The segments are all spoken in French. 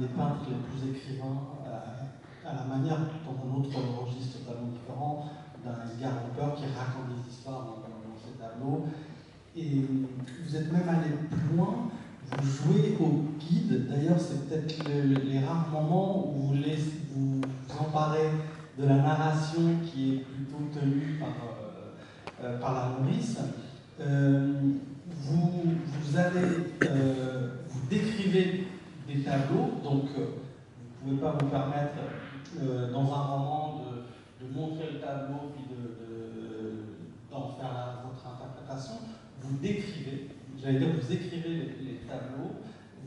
des peintres les plus écrivains, à la manière dans un autre registre totalement différent, d'un Edgar Hopper qui raconte des histoires dans ses tableaux. Et vous êtes même allé plus loin, vous jouez au guide. D'ailleurs, c'est peut-être les rares moments où vous vous emparez de la narration qui est plutôt tenue par la nourrice. Vous allez, vous décrivez des tableaux, donc vous ne pouvez pas vous permettre dans un roman de montrer le tableau puis d'en faire votre interprétation. Vous décrivez, j'allais dire vous écrivez les tableaux,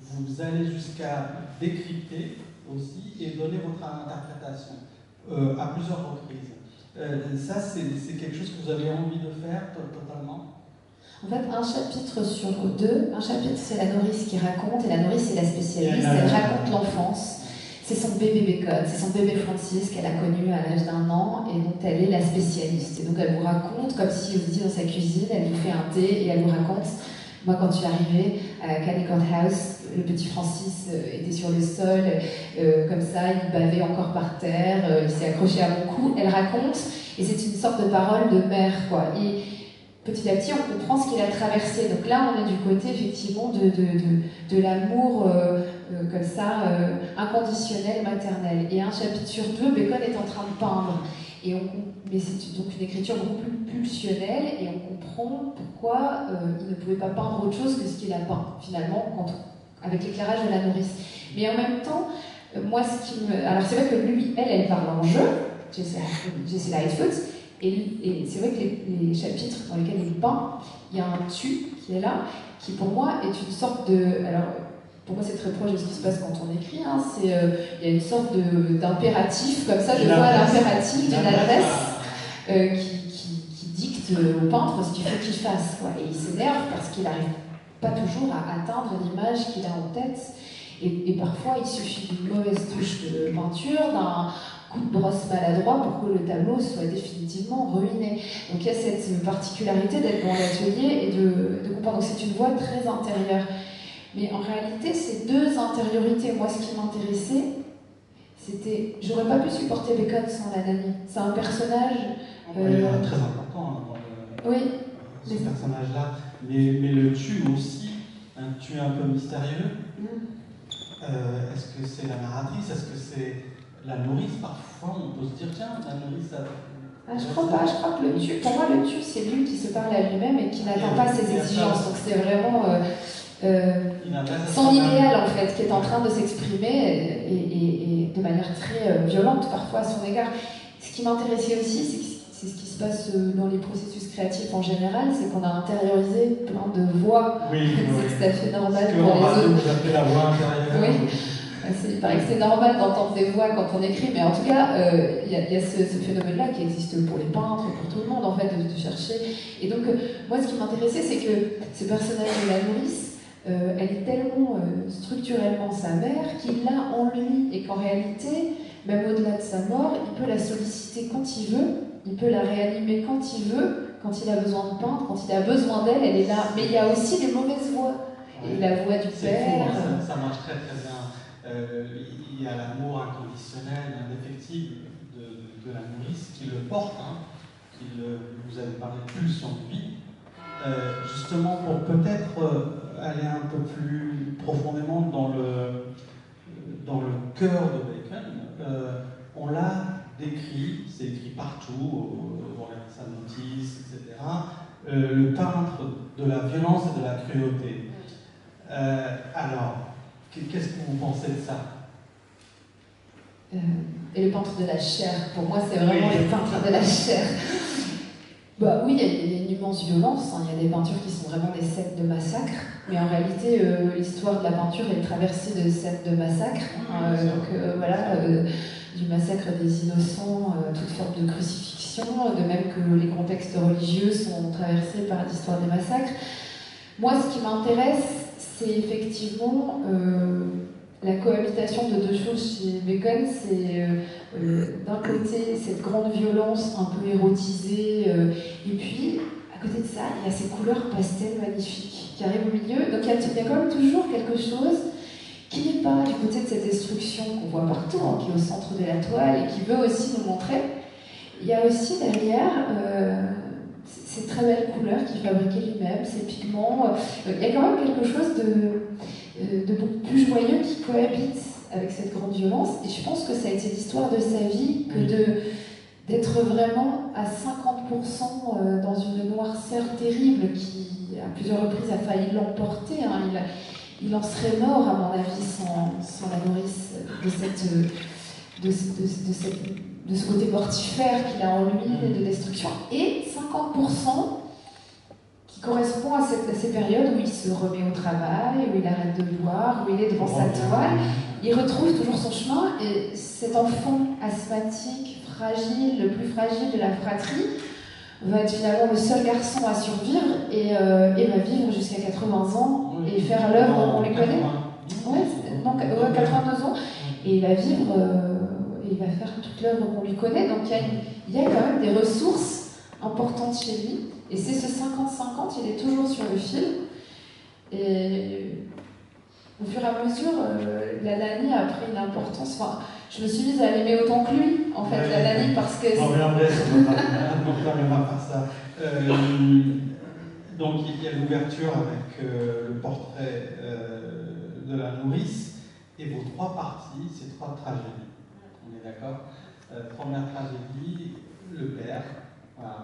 vous allez jusqu'à décrypter aussi et donner votre interprétation à plusieurs reprises. Ça, c'est quelque chose que vous avez envie de faire totalement? En fait, un chapitre sur deux, un chapitre c'est la nourrice qui raconte, et la nourrice c'est la spécialiste, elle raconte l'enfance. C'est son bébé Bacon, c'est son bébé Francis qu'elle a connu à l'âge d'1 an, et donc elle est la spécialiste. Et donc elle vous raconte, comme si vous étiez dans sa cuisine, elle vous fait un thé et elle vous raconte. Moi, quand je suis arrivée à Connecticut House, le petit Francis était sur le sol, comme ça, il bavait encore par terre, il s'est accroché à mon cou. Elle raconte, et c'est une sorte de parole de mère, quoi. Et petit à petit, on comprend ce qu'il a traversé. Donc là, on est du côté, effectivement, de l'amour, comme ça, inconditionnel, maternel. Et un chapitre sur deux, Bacon est en train de peindre. Mais c'est donc une écriture beaucoup plus pulsionnelle, et on comprend pourquoi il ne pouvait pas peindre autre chose que ce qu'il a peint, finalement, avec l'éclairage de la nourrice. Mais en même temps, moi, alors c'est vrai que lui, elle parle en jeu, Jessie Lightfoot, et c'est vrai que les chapitres dans lesquels il peint, il y a un tu qui est là, qui pour moi est une sorte de... Alors, pour moi, c'est très proche de ce qui se passe quand on écrit. Hein. Il y a une sorte d'impératif, comme ça, je vois l'impératif d'une adresse qui dicte au peintre ce qu'il faut qu'il fasse. Quoi. Et il s'énerve parce qu'il n'arrive pas toujours à atteindre l'image qu'il a en tête. Et parfois, il suffit d'une mauvaise touche de peinture, d'un coup de brosse maladroit pour que le tableau soit définitivement ruiné. Donc il y a cette particularité d'être dans l'atelier et de comprendre. Donc c'est une voie très intérieure. Mais en réalité, c'est deux intériorités. Moi, ce qui m'intéressait, c'était... J'aurais pas pu supporter Bacon sans la nanny. C'est un personnage... très important dans ce personnage-là. Mais le tu aussi, un tu un peu mystérieux. Est-ce que c'est la narratrice? Est-ce que c'est la nourrice? Parfois, on peut se dire, tiens, la nourrice... je crois pas. Je crois que le tu... Pour moi, le tu, c'est lui qui se parle à lui-même et qui n'atteint pas ses exigences. Donc c'est vraiment... son idéal en fait qui est en train de s'exprimer et de manière très violente parfois à son égard. Ce qui m'intéressait aussi, c'est ce qui se passe dans les processus créatifs en général, c'est qu'on a intériorisé plein de voix. C'est tout à fait normal pour les autres. Vous appelez la voix intérieure. Il paraît que c'est normal d'entendre des voix quand on écrit, mais en tout cas, il y a ce phénomène-là qui existe pour les peintres, pour tout le monde en fait, de chercher. Et donc, moi, ce qui m'intéressait, c'est que ce personnage de la nourrice, elle est tellement structurellement sa mère qu'il l'a en lui, et qu'en réalité, même au-delà de sa mort, il peut la solliciter quand il veut, il peut la réanimer quand il veut, quand il a besoin de peindre, quand il a besoin d'elle, elle est là. Mais il y a aussi les mauvaises voix, et la voix du père. Ça marche très très bien. Il y a l'amour inconditionnel, indéfectible de la nourrice qui le porte, vous avez parlé de pulsion de vie. Justement pour peut-être aller un peu plus profondément dans le cœur de Bacon. On l'a décrit, c'est écrit partout, dans sa notice, etc. Le peintre de la violence et de la cruauté. Alors, qu'est-ce que vous pensez de ça? Et le peintre de la chair, pour moi c'est vraiment le peintre de la chair. Bah oui, il y a une immense violence, il y a des peintures qui sont vraiment des scènes de massacre, mais en réalité l'histoire de la peinture est traversée de scènes de massacre, du massacre des innocents, toute forme de crucifixion, de même que les contextes religieux sont traversés par l'histoire des massacres. Moi, ce qui m'intéresse, c'est effectivement la cohabitation de deux choses chez Bacon. C'est d'un côté cette grande violence un peu érotisée, et puis à côté de ça, il y a ces couleurs pastel magnifiques qui arrivent au milieu. Donc il y a quand même toujours quelque chose qui n'est pas du côté de cette destruction qu'on voit partout, hein, qui est au centre de la toile et qui veut aussi nous montrer. Il y a aussi derrière ces très belles couleurs qu'il fabriquait lui-même, ces pigments. Il y a quand même quelque chose de beaucoup plus joyeux qui cohabite avec cette grande violence. Et je pense que ça a été l'histoire de sa vie que d'être vraiment à 50% dans une noirceur terrible qui, à plusieurs reprises, a failli l'emporter. Hein. Il en serait mort, à mon avis, sans la nourrice de ce côté mortifère qu'il a en lui, de destruction. Et 50% qui correspond à ces périodes où il se remet au travail, où il arrête de boire, où il est devant sa toile. Il retrouve toujours son chemin, et cet enfant asthmatique, fragile, le plus fragile de la fratrie, va être finalement le seul garçon à survivre et va vivre jusqu'à 80 ans et faire l'œuvre qu'on lui connaît. Ouais, donc 82 ans. Et il va vivre et il va faire toute l'œuvre qu'on lui connaît. Donc il y a quand même des ressources importantes chez lui. Et c'est ce 50-50, il est toujours sur le fil. Et au fur et à mesure, Lalani a pris une importance. Enfin, je me suis mise à l'aimer autant que lui, en fait, Lalani, parce que. On reviendra par ça. Donc il y a l'ouverture avec le portrait de la nourrice et vos trois parties, ces trois tragédies. On est d'accord? Première tragédie, le père. Voilà.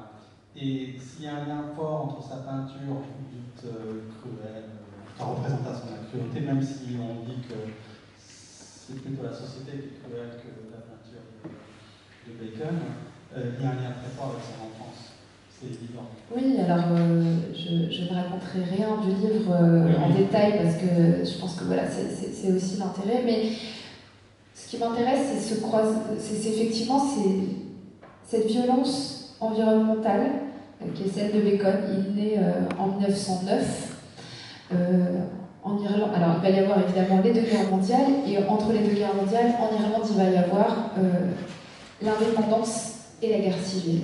Et s'il y a un lien fort entre sa peinture dite cruelle, sa représentation de la cruauté, même si on dit que c'est plutôt la société qui est cruelle que la peinture de Bacon, il y a un lien très fort avec son enfance. C'est évident. Oui, alors je ne raconterai rien du livre en détail parce que je pense que voilà, c'est aussi l'intérêt. Mais ce qui m'intéresse, c'est effectivement cette violence environnementale qui est celle de Bacon. Il est né en 1909 en Irlande. Alors il va y avoir évidemment les deux guerres mondiales, et entre les deux guerres mondiales, en Irlande, il va y avoir l'indépendance et la guerre civile.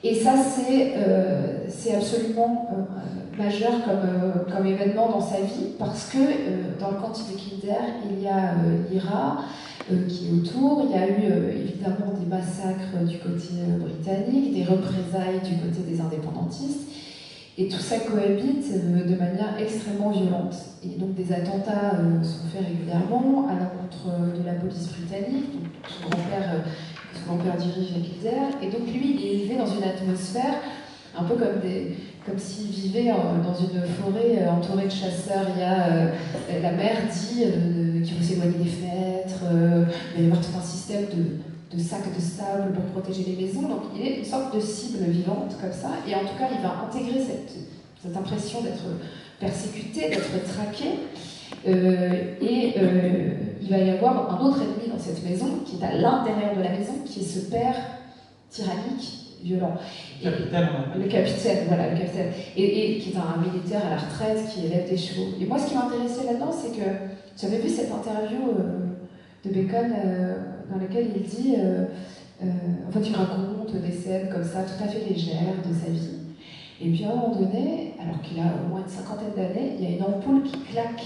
Et ça, c'est absolument majeur comme événement dans sa vie, parce que dans le canton de Kildare, il y a l'IRA qui est autour, il y a eu évidemment des massacres du côté britannique, des représailles du côté des indépendantistes, et tout ça cohabite de manière extrêmement violente. Et donc des attentats sont faits régulièrement à l'encontre de la police britannique. Donc son grand-père dirige à Kildare, et donc lui, il est élevé dans une atmosphère un peu comme s'il vivait dans une forêt entourée de chasseurs. Il y a la mère dit qu'il faut s'éloigner des fenêtres, il va y avoir tout un système de sacs de sable pour protéger les maisons. Donc il est une sorte de cible vivante comme ça, et en tout cas il va intégrer cette impression d'être persécuté, d'être traqué. Il va y avoir un autre ennemi dans cette maison qui est à l'intérieur de la maison, qui est ce père tyrannique, violent. Le capitaine, voilà, le capitaine. Et qui est un militaire à la retraite, qui élève des chevaux. Et moi, ce qui m'intéressait là-dedans, c'est que j'avais vu cette interview de Bacon dans laquelle il dit en fait, il raconte des scènes comme ça, tout à fait légères de sa vie. Et puis à un moment donné, alors qu'il a au moins une cinquantaine d'années, il y a une ampoule qui claque.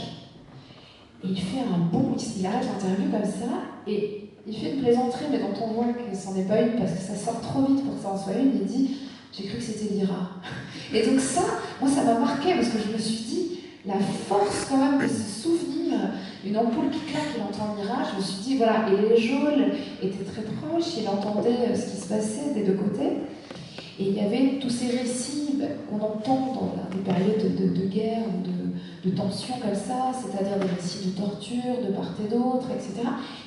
Et il fait un bond, il arrête l'interview comme ça, et il fait une plaisanterie, mais dont on voit que c'en est pas une, parce que ça sort trop vite pour que ça en soit une. Il dit « J'ai cru que c'était l'IRA ». Et donc ça, moi ça m'a marqué, parce que je me suis dit, la force quand même de se souvenir, une ampoule qui claque, il entend l'IRA, je me suis dit, voilà, et les geôles étaient très proches, il entendait ce qui se passait des deux côtés. Et il y avait tous ces récits qu'on entend dans des périodes de guerre ou de tension comme ça, c'est-à-dire des récits de torture de part et d'autre, etc.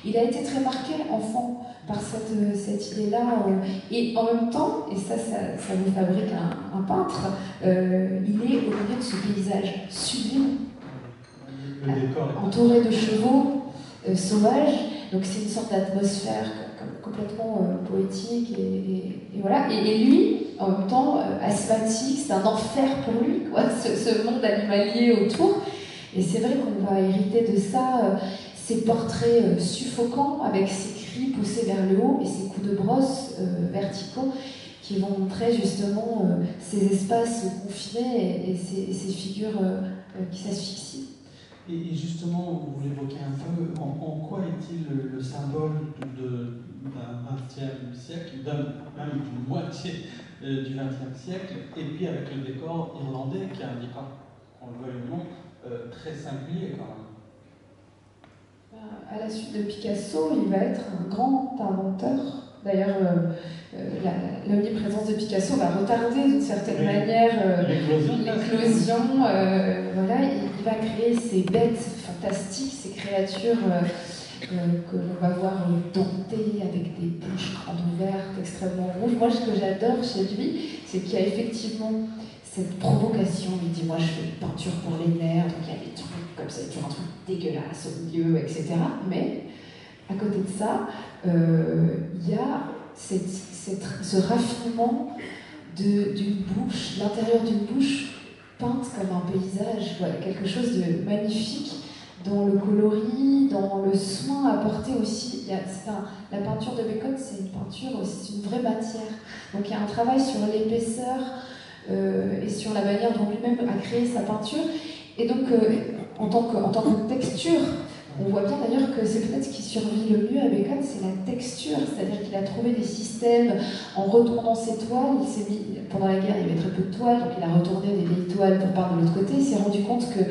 Il a été très marqué, enfant, par cette idée-là. Et en même temps, et ça vous fabrique un peintre, il est au milieu de ce paysage sublime, entouré de chevaux sauvages. Donc c'est une sorte d'atmosphère complètement poétique et voilà. Et lui, en même temps, asthmatique, c'est un enfer pour lui, quoi, ce monde animalier autour. Et c'est vrai qu'on va hériter de ça, ces portraits suffocants avec ces cris poussés vers le haut et ces coups de brosse verticaux qui vont montrer justement ces espaces confinés et ces figures qui s'asphyxient. Et justement, vous l'évoquez un peu, en quoi est-il le symbole d'un XXe siècle, même d'une moitié du XXe siècle, et puis avec le décor irlandais qui est un décor, qu'on le veuille ou non, très singulier quand même. À la suite de Picasso, il va être un grand inventeur. D'ailleurs, l'omniprésence de Picasso va retarder d'une certaine manière l'éclosion. Voilà, il va créer ces bêtes fantastiques, ces créatures que l'on va voir domptées avec des bouches grandes ouvertes, extrêmement rouges. Moi, ce que j'adore chez lui, c'est qu'il y a effectivement cette provocation. Il dit, moi, je fais une peinture pour les nerfs, donc il y a des trucs comme ça, toujours un truc dégueulasse au milieu, etc. Mais à côté de ça, il y a ce raffinement d'une bouche, l'intérieur d'une bouche peinte comme un paysage, voilà, quelque chose de magnifique dans le coloris, dans le soin apporté aussi. La peinture de Bacon, c'est une peinture aussi, c'est une vraie matière. Donc il y a un travail sur l'épaisseur et sur la manière dont lui-même a créé sa peinture. Et donc, en tant que texture, on voit bien d'ailleurs que c'est peut-être ce qui survit le mieux à Bacon, c'est la texture. C'est-à-dire qu'il a trouvé des systèmes en retournant ses toiles. Pendant la guerre, il y avait très peu de toiles, donc il a retourné des vieilles toiles pour peindre de l'autre côté. Il s'est rendu compte que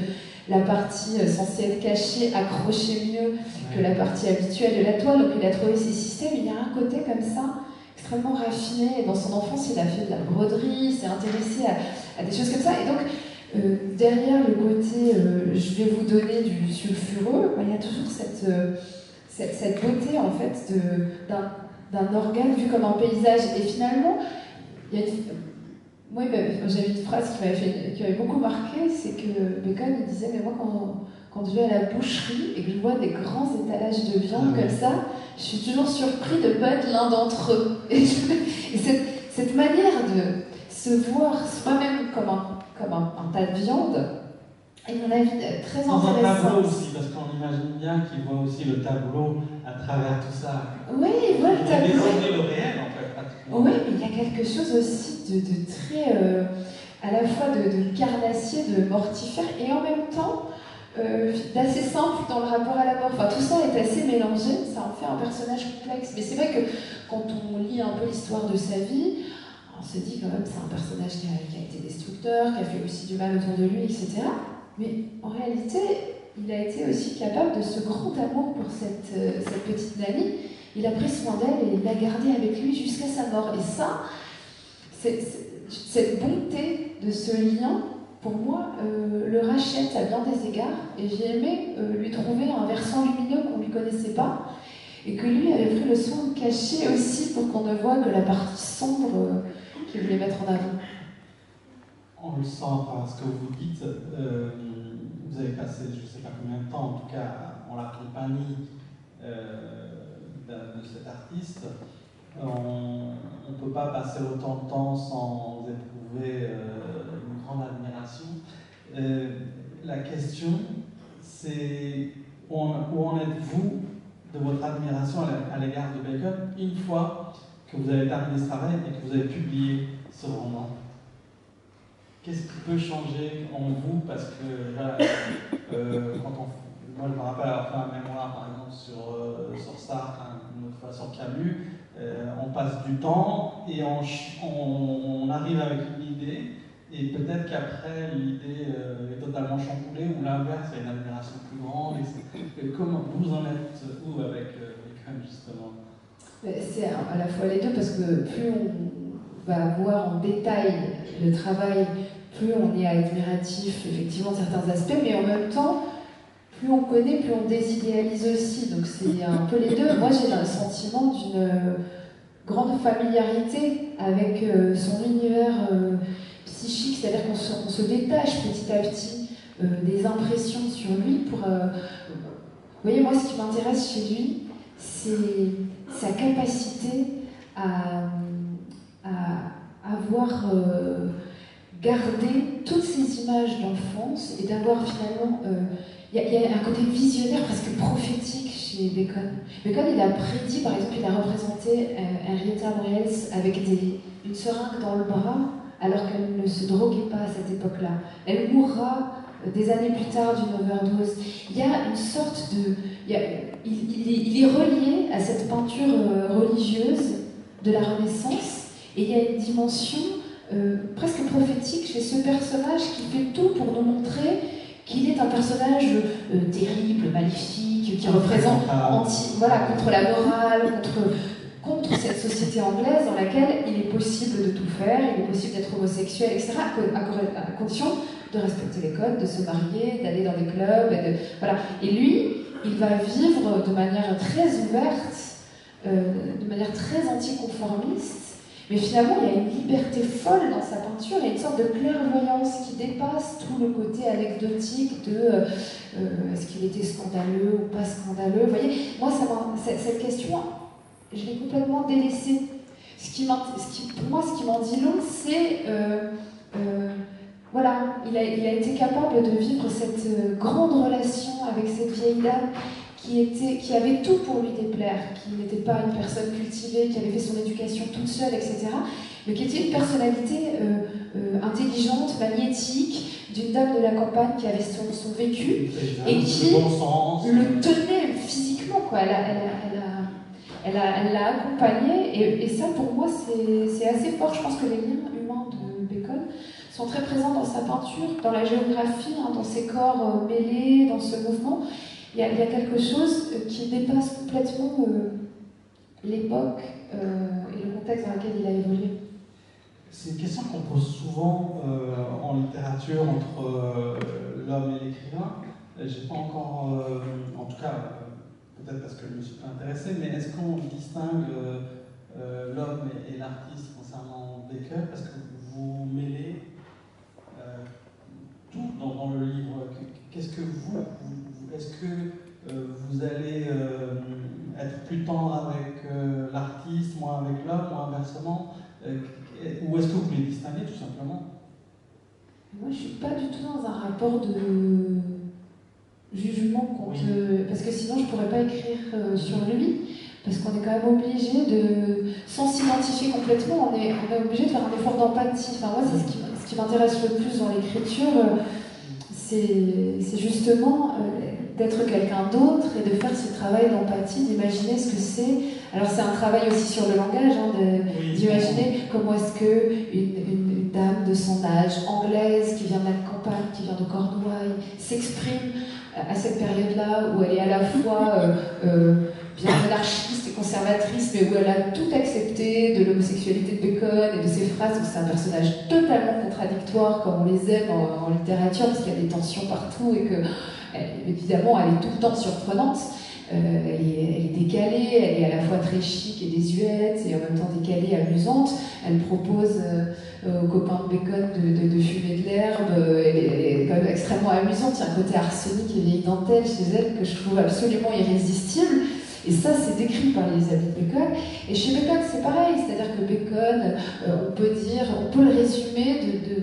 la partie censée être cachée accrochait mieux que la partie habituelle de la toile. Donc il a trouvé ces systèmes. Il y a un côté comme ça, extrêmement raffiné. Et dans son enfance, il a fait de la broderie, il s'est intéressé à des choses comme ça. Et donc, derrière le côté je vais vous donner du sulfureux, il y a toujours cette beauté en fait d'un organe vu comme un paysage. Et finalement, moi j'avais une phrase qui m'avait beaucoup marqué, c'est que Bacon il disait, mais moi quand je vais à la boucherie et que je vois des grands étalages de viande comme ça, je suis toujours surpris de ne pas être l'un d'entre eux. Et cette manière de se voir soi-même comme un tas de viande, et mon avis très intéressant. Dans un tableau aussi, parce qu'on imagine bien qu'il voit aussi le tableau à travers tout ça. Oui, il voit le tableau. Il dessine le réel, en fait, pratiquement. Oui, mais il y a quelque chose aussi de très, à la fois de carnassier, de mortifère, et en même temps d'assez simple dans le rapport à la mort. Enfin, tout ça est assez mélangé, ça en fait un personnage complexe. Mais c'est vrai que quand on lit un peu l'histoire de sa vie, on se dit quand même c'est un personnage qui a été destructeur, qui a fait aussi du mal autour de lui, etc. Mais en réalité, il a été aussi capable de ce grand amour pour cette petite Nanny. Il a pris soin d'elle et il l'a gardée avec lui jusqu'à sa mort. Et ça, cette bonté de ce lien, pour moi, le rachète à bien des égards. Et j'ai aimé lui trouver un versant lumineux qu'on ne lui connaissait pas et que lui avait pris le soin de cacher aussi pour qu'on ne voit que la partie sombre qu'il voulait mettre en avant. On le sent par ce que vous dites. Vous avez passé, je ne sais pas combien de temps, en tout cas, en la compagnie de cet artiste. On ne peut pas passer autant de temps sans éprouver une grande admiration. La question, c'est où en êtes-vous de votre admiration à l'égard de Bacon une fois que vous avez terminé ce travail et que vous avez publié ce roman? Qu'est-ce qui peut changer en vous? Parce que là, moi je me rappelle avoir fait un mémoire par exemple sur Sartre, une autre fois sur Camus, on passe du temps et on arrive avec une idée et peut-être qu'après l'idée est totalement chamboulée ou l'inverse, il y a une admiration plus grande. Et comment vous en êtes où avec Bacon justement? C'est à la fois les deux, parce que plus on va voir en détail le travail, plus on est admiratif effectivement de certains aspects, mais en même temps, plus on connaît, plus on désidéalise aussi. Donc c'est un peu les deux. Moi j'ai le sentiment d'une grande familiarité avec son univers psychique, c'est-à-dire qu'on se détache petit à petit des impressions sur lui pour... Vous voyez, moi ce qui m'intéresse chez lui, c'est sa capacité à avoir gardé toutes ces images d'enfance et d'avoir finalement... Il y a un côté visionnaire, presque prophétique chez Bacon. Bacon, il a prédit, par exemple, il a représenté Henrietta Briels avec une seringue dans le bras, alors qu'elle ne se droguait pas à cette époque-là. Elle mourra des années plus tard d'une overdose. Il y a une sorte de... il est relié à cette peinture religieuse de la Renaissance, et il y a une dimension presque prophétique chez ce personnage qui fait tout pour nous montrer qu'il est un personnage terrible, maléfique, qui représente contre la morale, contre cette société anglaise dans laquelle il est possible de tout faire, il est possible d'être homosexuel, etc., à condition de respecter les codes, de se marier, d'aller dans des clubs, Et lui, il va vivre de manière très ouverte, de manière très anticonformiste, mais finalement il y a une liberté folle dans sa peinture, il y a une sorte de clairvoyance qui dépasse tout le côté anecdotique de est-ce qu'il était scandaleux ou pas scandaleux. Vous voyez, moi cette question, je l'ai complètement délaissée. Pour moi, ce qui m'en dit long, c'est il a été capable de vivre cette grande relation avec cette vieille dame qui avait tout pour lui déplaire, qui n'était pas une personne cultivée, qui avait fait son éducation toute seule, etc., mais qui était une personnalité intelligente, magnétique, d'une dame de la campagne qui avait son vécu et qui le tenait physiquement, quoi. Elle l'a accompagné, et ça, pour moi, c'est assez fort. Je pense que les liens humains de Bacon sont très présents dans sa peinture, dans la géographie, dans ses corps mêlés, dans ce mouvement. Il y a quelque chose qui dépasse complètement l'époque et le contexte dans lequel il a évolué. C'est une question qu'on pose souvent en littérature entre l'homme et l'écrivain. J'ai pas encore, en tout cas, peut-être parce que je me suis pas intéressé, mais est-ce qu'on distingue l'homme et l'artiste concernant Bacon? Parce que vous mêlez tout dans le livre. Qu'est-ce que est-ce que vous allez être plus tendre avec l'artiste, moins avec l'homme, ou inversement, ou est-ce que vous les distinguez tout simplement? Moi, je ne suis pas du tout dans un rapport de jugement contre... Parce que sinon, je ne pourrais pas écrire sur lui, parce qu'on est quand même obligé de... Sans s'identifier complètement, on est obligé de faire un effort d'empathie. Enfin, moi, c'est ce qui m'intéresse le plus dans l'écriture, c'est justement d'être quelqu'un d'autre et de faire ce travail d'empathie, d'imaginer ce que c'est. Alors c'est un travail aussi sur le langage, d'imaginer comment est-ce qu'une dame de son âge, anglaise, qui vient de la campagne, qui vient de Cornouailles, s'exprime à cette période-là où elle est à la fois bien anarchiste et conservatrice, mais où elle a tout accepté de l'homosexualité de Bacon et de ses phrases. Donc c'est un personnage totalement contradictoire, comme on les aime en littérature, parce qu'il y a des tensions partout et que, évidemment, elle est tout le temps surprenante. Elle est décalée, elle est à la fois très chic et désuète, et en même temps décalée, amusante. Elle propose aux copains de Bacon de fumer de l'herbe. Elle est quand même extrêmement amusante. Il y a un côté arsenic et vieille dentelle chez elle que je trouve absolument irrésistible. Et ça, c'est décrit par les amis de Bacon. Et chez Bacon, c'est pareil. C'est-à-dire que Bacon, on peut le résumer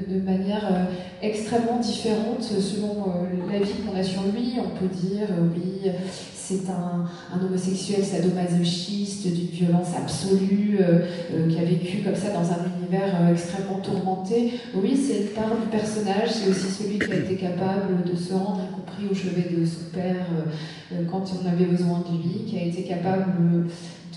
de manière extrêmement différente selon l'avis qu'on a sur lui. On peut dire, oui, c'est un homosexuel sadomasochiste d'une violence absolue, qui a vécu comme ça dans un univers extrêmement tourmenté. Oui, c'est une part du personnage. C'est aussi celui qui a été capable de se rendre, y compris au chevet de son père, quand on avait besoin de lui, qui a été capable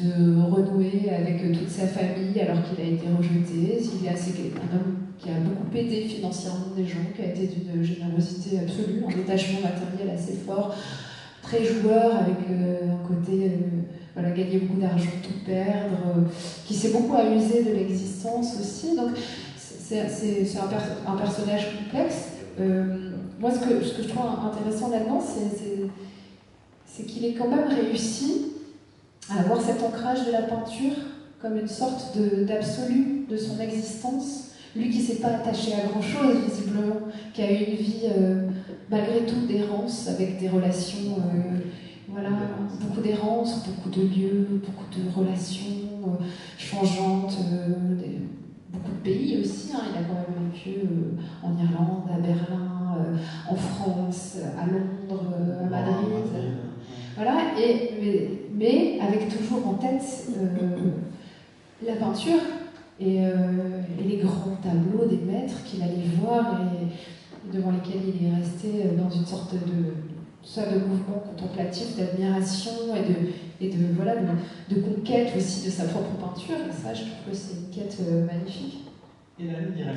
de renouer avec toute sa famille alors qu'il a été rejeté. Il est un homme qui a beaucoup aidé financièrement des gens, qui a été d'une générosité absolue, un détachement matériel assez fort, très joueur avec un côté gagner beaucoup d'argent, tout perdre, qui s'est beaucoup amusé de l'existence aussi. Donc c'est un personnage complexe. Moi, ce que je trouve intéressant là-dedans, c'est qu'il est quand même réussi à avoir cet ancrage de la peinture comme une sorte d'absolu de son existence. Lui qui ne s'est pas attaché à grand-chose, visiblement, qui a eu une vie, malgré tout, d'errance, avec des relations, beaucoup d'errance, beaucoup de lieux, beaucoup de relations changeantes, beaucoup de pays aussi. Il a quand même vécu en Irlande, à Berlin, en France, à Londres, à Madrid. Voilà, mais avec toujours en tête la peinture et les grands tableaux des maîtres qu'il allait voir et devant lesquels il est resté dans une sorte de mouvement contemplatif, d'admiration et de conquête aussi de sa propre peinture. Et ça, je trouve que c'est une quête magnifique. Et la ligne